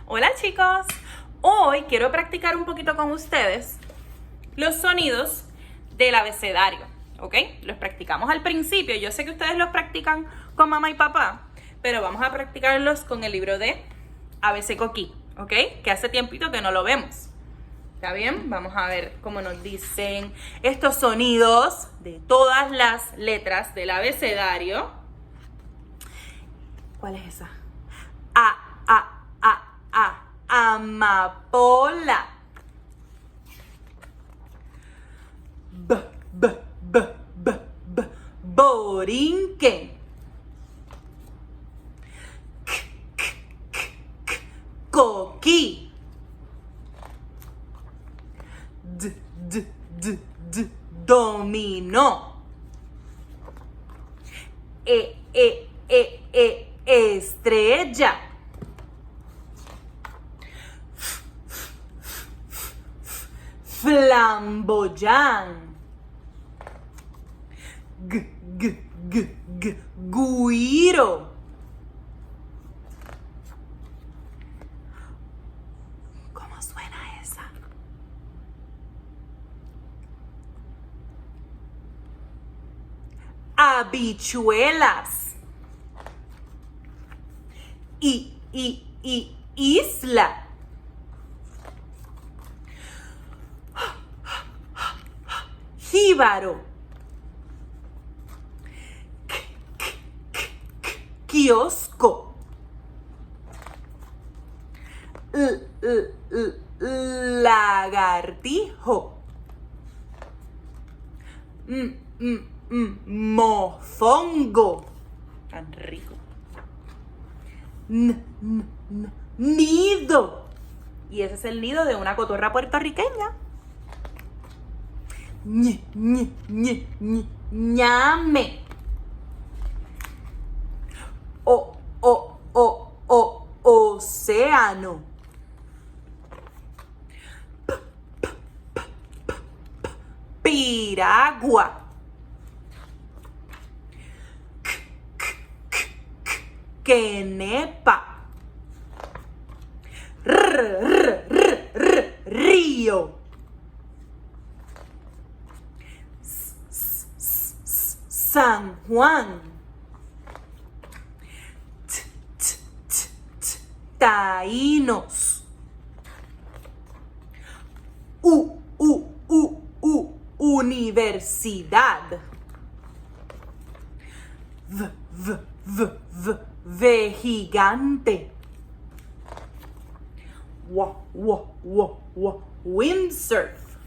Hola chicos, hoy quiero practicar un poquito con ustedes los sonidos del abecedario, ¿ok? Los practicamos al principio, yo sé que ustedes los practican con mamá y papá, pero vamos a practicarlos con el libro de ABC Coquí, ¿ok? Que hace tiempito que no lo vemos. ¿Está bien? Vamos a ver cómo nos dicen estos sonidos de todas las letras del abecedario. ¿Cuál es esa? Amapola. Borinquen. Coquí. Dominó. Estrella. Flamboyán. Guiro. ¿Cómo suena esa? Habichuelas. Isla. Jíbaro. Kiosco. Lagartijo. Mofongo. Tan rico. Nido. Y ese es el nido de una cotorra puertorriqueña. Ñame. Océano. Piragua. Quenepa. Río. San Juan. Taínos. Universidad. Gigante. Windsurf.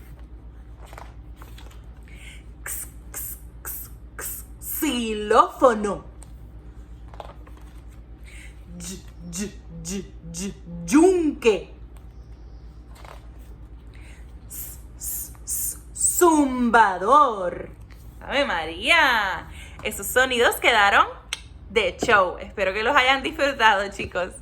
Xilófono. Yunque. Zumbador. ¡Ave María! Esos sonidos quedaron de show. Espero que los hayan disfrutado, chicos.